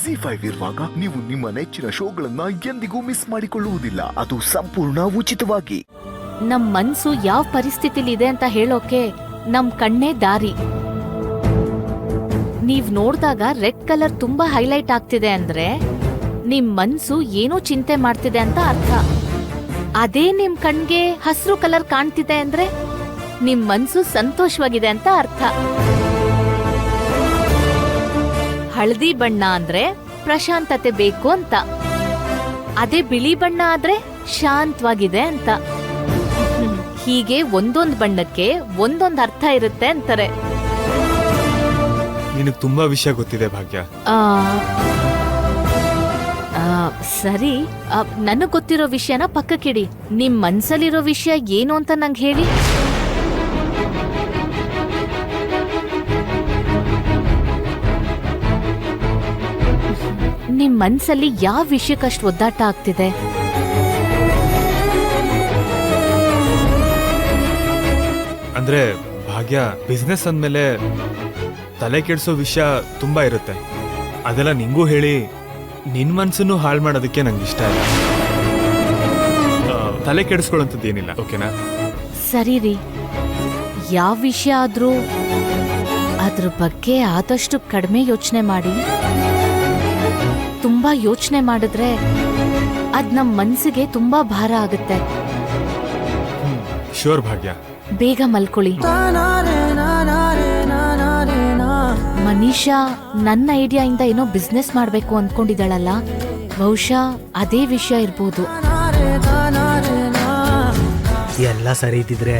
ಜಿ5 ಇರುವಾಗ ನೀವು ನಿಮ್ಮ ನೆಚ್ಚಿನ ಶೋಗಳನ್ನ ಎಂದಿಗೂ ಮಿಸ್ ಮಾಡಿಕೊಳ್ಳುವುದಿಲ್ಲ. ಅದು ಸಂಪೂರ್ಣ ಉಚಿತವಾಗಿ. ನಮ್ ಮನ್ಸು ಯಾವ ಪರಿಸ್ಥಿತಿಲಿ ಇದೆ ಅಂತ ಹೇಳೋಕೆ ನಮ್ ಕಣ್ಣೇ ದಾರಿ. ನೀವ್ ನೋಡ್ದಾಗ ರೆಡ್ ಕಲರ್ ತುಂಬಾ ಹೈಲೈಟ್ ಆಗ್ತಿದೆ ಅಂದ್ರೆ ನಿಮ್ ಮನ್ಸು ಏನೋ ಚಿಂತೆ ಮಾಡ್ತಿದೆ ಅಂತ ಅರ್ಥ. ಅದೇ ನಿಮ್ ಕಣ್ಗೆ ಹಸಿರು ಕಲರ್ ಕಾಣ್ತಿದೆ ಅಂದ್ರೆ ನಿಮ್ ಮನ್ಸು ಸಂತೋಷವಾಗಿದೆ ಅಂತ ಅರ್ಥ. ಹಳದಿ ಬಣ್ಣ ಅಂದ್ರೆ ಪ್ರಶಾಂತತೆ ಬೇಕು ಅಂತ. ಅದೇ ಬಿಳಿ ಬಣ್ಣ ಆದ್ರೆ ಶಾಂತವಾಗಿದೆ ಅಂತ. ಹೀಗೆ ಒಂದೊಂದ್ ಬಣ್ಣಕ್ಕೆ ಒಂದೊಂದ್ ಅರ್ಥ ಇರುತ್ತೆ ಅಂತಾರೆ. ನಿನಗೆ ತುಂಬಾ ವಿಷಯ ಗೊತ್ತಿದೆ ಭಾಗ್ಯ. ಸರಿ, ನನಗ್ ಗೊತ್ತಿರೋ ವಿಷಯನ ಪಕ್ಕಕ್ಕಿಡಿ. ನಿಮ್ ಮನ್ಸಲ್ಲಿರೋ ವಿಷಯ ಏನು ಅಂತ ನಂಗೆ ಹೇಳಿ. ನಿಮ್ ಮನ್ಸಲ್ಲಿ ಯಾವ ವಿಷಯಕ್ಕಷ್ಟು ಒದ್ದಾಟ ಆಗ್ತಿದೆ? ಅಂದ್ರೆ ಭಾಗ್ಯ, ಬಿಸ್ನೆಸ್ ಅಂದ್ಮೇಲೆ ತಲೆ ಕೆಡ್ಸೋ ವಿಷಯ ತುಂಬಾ ಇರುತ್ತೆ. ಅದೆಲ್ಲ ನಿಂಗೂ ಹೇಳಿ ನಿನ್ ಮನ್ಸನ್ನು ಹಾಳು ಮಾಡೋದಕ್ಕೆ ನಂಗೆ ಇಷ್ಟ ಇಲ್ಲ. ತಲೆ ಕೆಡಿಸ್ಕೊಳ್ಳೋಂಥದ್ದು ಏನಿಲ್ಲ, ಓಕೆನಾ? ಸರಿ ರೀ, ಯಾವ ವಿಷಯ ಆದ್ರೂ ಅದ್ರ ಬಗ್ಗೆ ಆದಷ್ಟು ಕಡಿಮೆ ಯೋಚನೆ ಮಾಡಿ. ತುಂಬಾ ಯೋಚನೆ ಮಾಡಿದ್ರೆ ಅದ್ ನಮ್ ಮನ್ಸಿಗೆ ತುಂಬಾ ಭಾರ ಆಗುತ್ತೆ. ಶೋರ್ ಭಾಗ್ಯ, ಬೇಗ ಮಲ್ಕೊಳ್ಳಿ. ಮನೀಷಾ ನನ್ನ ಐಡಿಯಾಯಿಂದ ಏನೋ ಬಿಸ್ನೆಸ್ ಮಾಡ್ಬೇಕು ಅಂದ್ಕೊಂಡಿದ್ದಾಳಲ್ಲ, ಬಹುಶಃ ಅದೇ ವಿಷಯ ಇರ್ಬೋದು. ಎಲ್ಲ ಸರಿ ಇದ್ದಿದ್ರೆ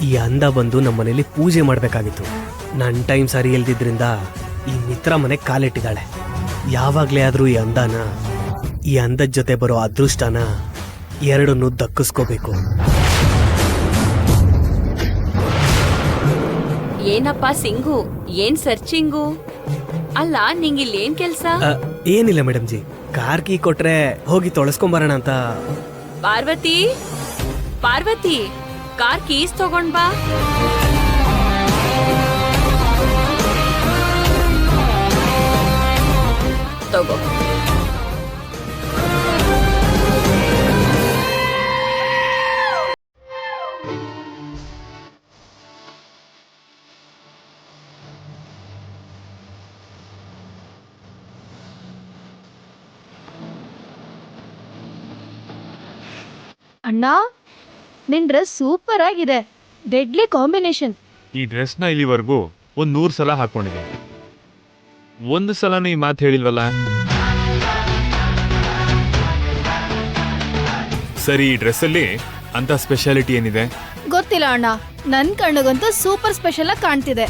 ಈ ಅಂದ ಬಂದು ನಮ್ಮ ಮನೇಲಿ ಪೂಜೆ ಮಾಡ್ಬೇಕಾಗಿತ್ತು. ನನ್ನ ಟೈಮ್ ಸರಿ ಇಲ್ದಿದ್ರಿಂದ ಈ ಮಿತ್ರ ಮನೆಗೆ ಕಾಲಿಟ್ಟಿದ್ದಾಳೆ. ಯಾವಾಗ್ಲೇ ಆದ್ರೂ ಈ ಅಂದದ ಜೊತೆ ಬರೋ ಅದೃಷ್ಟನ ಎರಡನ್ನೂ ದಕ್ಕಿಸ್ಕೋಬೇಕು. ಏನಪ್ಪ ಸಿಂಗು, ಏನ್ ಸರ್ಚಿಂಗು? ಅಲ್ಲ, ನಿಂಗಿಲ್ಲಿ ಏನ್ ಕೆಲ್ಸ? ಏನಿಲ್ಲ ಮೇಡಮ್ ಜಿ, ಕಾರ್ ಕೀ ಕೊಟ್ರೆ ಹೋಗಿ ತೊಳಸ್ಕೊಂಬರೋಣ ಅಂತ. ಪಾರ್ವತಿ, ಪಾರ್ವತಿ, ಕಾರ್ ಕೀಸ್ ತಗೊಂಡ್ ಬಾ. ತಗೋ. ಅಣ್ಣ, ನಿನ್ ಡ್ರೆಸ್ ಸೂಪರ್ ಆಗಿದೆ. Deadly combination. ಈ ಡ್ರೆಸ್ನ ಇಲ್ಲಿವರೆಗೂ 100 ಸಲ ಹಾಕೊಂಡಿದೆ. ಒಂದು ಸಲನೂ ಈ ಮಾತು ಹೇಳಿಲ್ವಲ್ಲ. ಸರಿ, ಈ ಡ್ರೆಸ್ಸಲ್ಲಿ ಅಂತ ಸ್ಪೆಷಾಲಿಟಿ ಏನಿದೆ? ಗೊತ್ತಿಲ್ಲ ಅಣ್ಣ, ನನ್ ಕಣ್ಣಿಗಂತೂ ಸೂಪರ್ ಸ್ಪೆಷಲ್ ಆಗಿ ಕಾಣ್ತಿದೆ.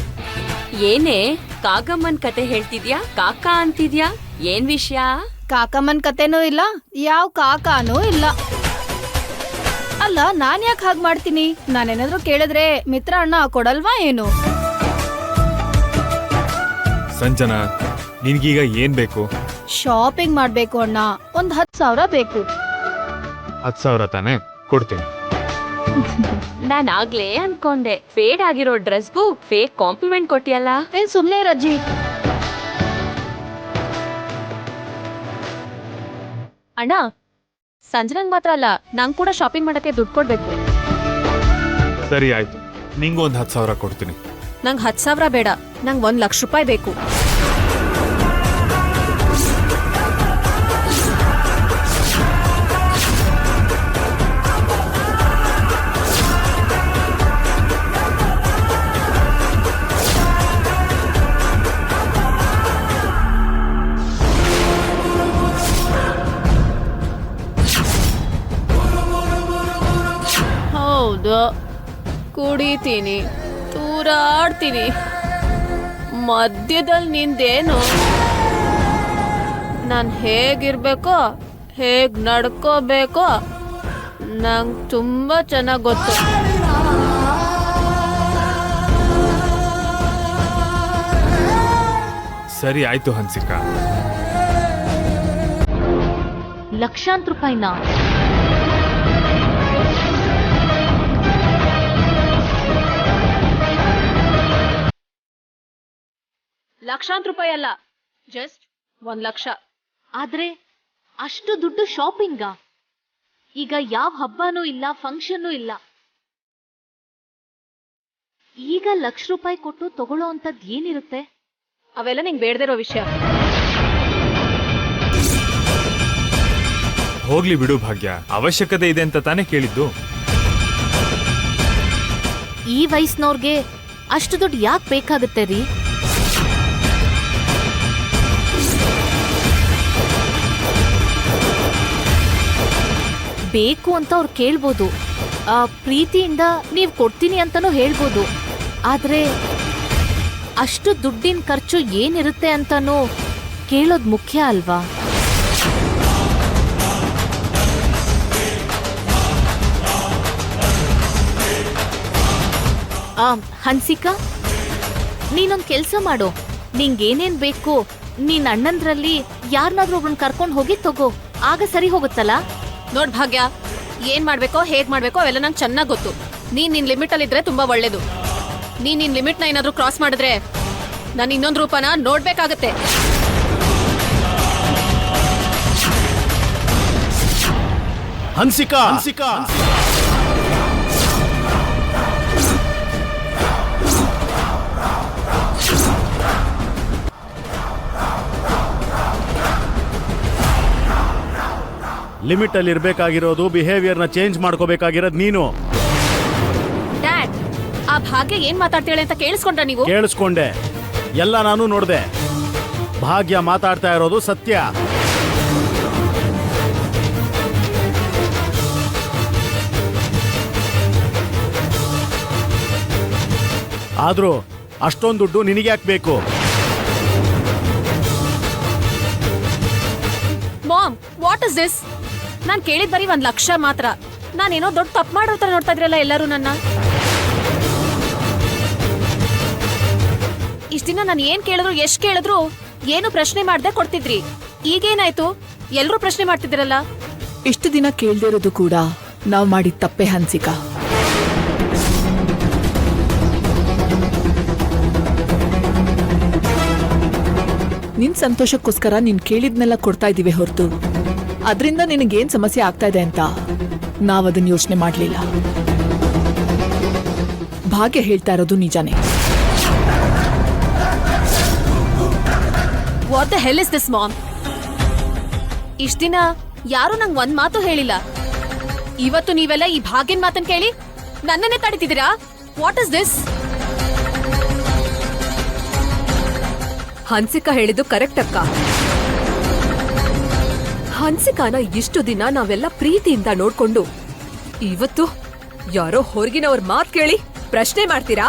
ಏನೇ ಕಾಗಮ್ಮನ್ ಕತೆ ಹೇಳ್ತಿದ್ಯಾ? ಕಾಕ ಅಂತಿದ್ಯಾ? ಏನ್ ವಿಷಯ? ಕಾಕಮ್ಮನ್ ಕತೆನೂ ಇಲ್ಲ, ಯಾವ ಕಾಕಾನೂ ಇಲ್ಲ. ಅಲ್ಲ, ನಾನ್ ಯಾಕೆ ಹಾಗೆ ಮಾಡ್ತೀನಿ? ನಾನೇನಾದ್ರೂ ಕೇಳಿದ್ರೆ ಮಿತ್ರ ಅಣ್ಣ ಕೊಡಲ್ವಾ ಏನು? ಸಂಜನಾ, ನಿನ್ಗೀಗ ಏನ್ ಬೇಕು? ಶಾಪಿಂಗ್ ಮಾಡ್ಬೇಕು ಅಣ್ಣ. ಒಂದ್ 10,000 ಬೇಕು. 10,000 ತಾನೆ? ಕೊಡ್ತೀನಿ. ನಾನ್ ಆಗ್ಲೇ ಅನ್ಕೊಂಡೆ, ಫೇಡ್ ಆಗಿರೋ ಡ್ರೆಸ್ಗೂ ಫೇಕ್ ಕಾಂಪ್ಲಿಮೆಂಟ್ ಕೊಟ್ಟಿಯಲ್ಲ. ಏನ್ ಸುಮ್ನೆ ರಜ್ಜಿ. ಅಣ್ಣ, ಸಂಜನಂಗ್ ಮಾತ್ರ ಅಲ್ಲ, ನಂಗ್ ಕೂಡ ಶಾಪಿಂಗ್ ಮಾಡಕ್ಕೆ ದುಡ್ಡು ಕೊಡ್ಬೇಕು. ಸರಿ ಆಯ್ತು, ನಿಂಗೂ ಒಂದು 10,000 ಕೊಡ್ತೀನಿ. ನಂಗ್ 10,000 ಬೇಡ, ನಂಗ್ 1,00,000 ರೂಪಾಯಿ ಬೇಕು. ಹೌದು, ಕುಡಿತೀನಿ, ತೂರಾಡ್ತೀನಿ, ಮಧ್ಯದಲ್ಲಿ ನಿಂದೇನು? ನಾನು ಹೇಗಿರ್ಬೇಕೋ, ಹೇಗ್ ನಡ್ಕೋಬೇಕೋ ನಂಗೆ ತುಂಬಾ ಚೆನ್ನಾಗಿ ಗೊತ್ತು. ಸರಿ ಆಯ್ತು ಹನ್ಸಿಕಾ. ಲಕ್ಷಾಂತರ ರೂಪಾಯಿನಾ? ಲಕ್ಷಾಂತರ ರೂಪಾಯಿ ಅಲ್ಲ, ಜಸ್ಟ್ 1,00,000. ಆದ್ರೆ ಅಷ್ಟು ದುಡ್ಡು ಶಾಪಿಂಗಾ? ಈಗ ಯಾವ ಹಬ್ಬನೂ ಇಲ್ಲ, ಫಂಕ್ಷನ್ನೂ ಇಲ್ಲ. ಈಗ ₹1,00,000 ಕೊಟ್ಟು ತಗೊಳ್ಳೋ ಅಂತದ್ ಏನಿರುತ್ತೆ? ಅವೆಲ್ಲ ನಿಂಗೆ ಬೇಡದಿರೋ ವಿಷಯ. ಹೋಗ್ಲಿ ಬಿಡು ಭಾಗ್ಯ, ಅವಶ್ಯಕತೆ ಇದೆ ಅಂತ ತಾನೇ ಕೇಳಿದ್ದು. ಈ ವಯಸ್ಸಿನವ್ರಿಗೆ ಅಷ್ಟು ದುಡ್ಡು ಯಾಕೆ ಬೇಕಾಗುತ್ತೆ ರೀ? ಬೇಕು ಅಂತ ಅವ್ರು ಕೇಳ್ಬೋದು, ಪ್ರೀತಿಯಿಂದ ನೀವ್ ಕೊಡ್ತೀನಿ ಅಂತಾನೂ ಹೇಳ್ಬೋದು. ಆದ್ರೆ ಅಷ್ಟು ದುಡ್ಡಿನ ಖರ್ಚು ಏನಿರುತ್ತೆ ಅಂತಾನೂ ಕೇಳೋದ್ ಮುಖ್ಯ ಅಲ್ವಾ? ಹನ್ಸಿಕಾ, ನೀನೊಂದ್ ಕೆಲ್ಸ ಮಾಡು. ನಿಂಗೇನೇನ್ ಬೇಕು ನೀನ್ ಅಣ್ಣಂದ್ರಲ್ಲಿ ಯಾರನ್ನಾದ್ರೂ ಒಬ್ರನ್ನ ಕರ್ಕೊಂಡ್ ಹೋಗಿ ತಗೋ, ಆಗ ಸರಿ ಹೋಗುತ್ತಲ್ಲ. ನೋಡ್ ಭಾಗ್ಯ, ಏನ್ ಮಾಡ್ಬೇಕೋ ಹೇಗ್ ಮಾಡ್ಬೇಕೋ ಅವೆಲ್ಲ ನಂಗೆ ಚೆನ್ನಾಗ್ ಗೊತ್ತು. ನೀನ್ ನಿನ್ ಲಿಮಿಟ್ ಅಲ್ಲಿ ಇದ್ರೆ ತುಂಬಾ ಒಳ್ಳೇದು. ನೀನ್ ನಿನ್ ಲಿಮಿಟ್ ನ ಏನಾದ್ರೂ ಕ್ರಾಸ್ ಮಾಡಿದ್ರೆ ನಾನು ಇನ್ನೊಂದ್ ರೂಪನ ನೋಡ್ಬೇಕಾಗತ್ತೆ. ಹನ್ಸಿಕಾ, ಲಿಮಿಟ್ ಅಲ್ಲಿ ಇರ್ಬೇಕಾಗಿರೋದು, ಬಿಹೇವಿಯರ್ನ ಚೇಂಜ್ ಮಾಡ್ಕೋಬೇಕಾಗಿರೋದು ನೀನು. ಡ್ಯಾಡ್, ಆ ಭಾಗ್ಯ ಏನ್ ಮಾತಾಡ್ತಾಳೆ ಅಂತ ಕೇಳಿಸ್ಕೊಂಡ್ರ ನೀವು? ಕೇಳಿಸ್ಕೊಂಡೆ, ಎಲ್ಲ ನಾನು ನೋಡ್ದೆ. ಭಾಗ್ಯ ಮಾತಾಡ್ತಾ ಇರೋದು ಸತ್ಯ. ಆದ್ರೂ ಅಷ್ಟೊಂದು ದುಡ್ಡು ನಿನಗೆ ಯಾಕೆ ಬೇಕು? Mom, what is this? ನಾನ್ ಕೇಳಿದ್ ಬರೀ 1,00,000 ಮಾತ್ರ. ನಾನೇನೋ ದೊಡ್ಡ ತಪ್ಪು ಮಾಡೋ ತರ ನೋಡ್ತಾ ಇದ್ರಲ್ಲ ಎಲ್ಲರೂ ನನ್ನ. ಇಷ್ಟ ದಿನ ನಾನು ಏನ್ ಕೇಳಿದ್ರು ಎಷ್ಟ್ ಕೇಳಿದ್ರು ಏನು ಪ್ರಶ್ನೆ ಮಾಡ್ದೆ ಕೊಡ್ತಿದ್ರಿ. ಈಗೇನಾಯ್ತು? ಎಲ್ರೂ ಪ್ರಶ್ನೆ ಮಾಡ್ತಿದ್ರಲ್ಲ. ಇಷ್ಟು ದಿನ ಕೇಳ್ದೇ ಇರೋದು ಕೂಡ ನಾವ್ ಮಾಡಿದ ತಪ್ಪೆ ಹನ್ಸಿಕಾ. ನಿನ್ ಸಂತೋಷಕ್ಕೋಸ್ಕರ ನೀನ್ ಕೇಳಿದ್ನೆಲ್ಲ ಕೊಡ್ತಾ ಇದೀವಿ ಹೊರತು ಅದರಿಂದ ನಿನಗೇನ್ ಸಮಸ್ಯೆ ಆಗ್ತಾ ಇದೆ ಅಂತ ನಾವದನ್ನ ಯೋಚನೆ ಮಾಡ್ಲಿಲ್ಲ. ಭಾಗ್ಯ ಹೇಳ್ತಾ ಇರೋದು ನಿಜಾನೇ. What the hell is this mom? ಇಷ್ಟ ದಿನ ಯಾರು ನಂಗೆ ಒಂದ್ ಮಾತು ಹೇಳಿಲ್ಲ. ಇವತ್ತು ನೀವೆಲ್ಲ ಈ ಭಾಗ್ಯನ್ ಮಾತನ್ ಕೇಳಿ ನನ್ನನ್ನೇ ತಡಿತಿದ್ದೀರಾ? What is this? ಹನ್ಸಿಕಾ ಹೇಳಿದ್ದು ಕರೆಕ್ಟ್ ಅಕ್ಕ. ಹನ್ಸಿಕಾನ ಇಷ್ಟು ದಿನ ನಾವೆಲ್ಲ ಪ್ರೀತಿಯಿಂದ ನೋಡ್ಕೊಂಡು ಇವತ್ತು ಯಾರೋ ಹೊರಗಿನವ್ರ ಮಾತ್ ಕೇಳಿ ಪ್ರಶ್ನೆ ಮಾಡ್ತೀರಾ?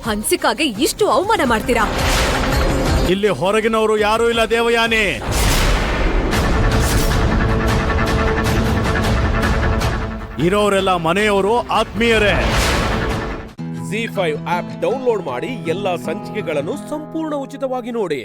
ಹನ್ಸಿಕಾಗೆ ಇಷ್ಟು ಅವಮಾನ ಮಾಡ್ತೀರಾ? ಇಲ್ಲಿ ಹೊರಗಿನವರು ಯಾರೂ ಇಲ್ಲ ದೇವಯಾನಿ. ಇರೋರೆಲ್ಲ ಮನೆಯವರು, ಆತ್ಮೀಯರೇ. ZEE5 ಆಪ್ ಡೌನ್ಲೋಡ್ ಮಾಡಿ ಎಲ್ಲಾ ಸಂಚಿಕೆಗಳನ್ನು ಸಂಪೂರ್ಣ ಉಚಿತವಾಗಿ ನೋಡಿ.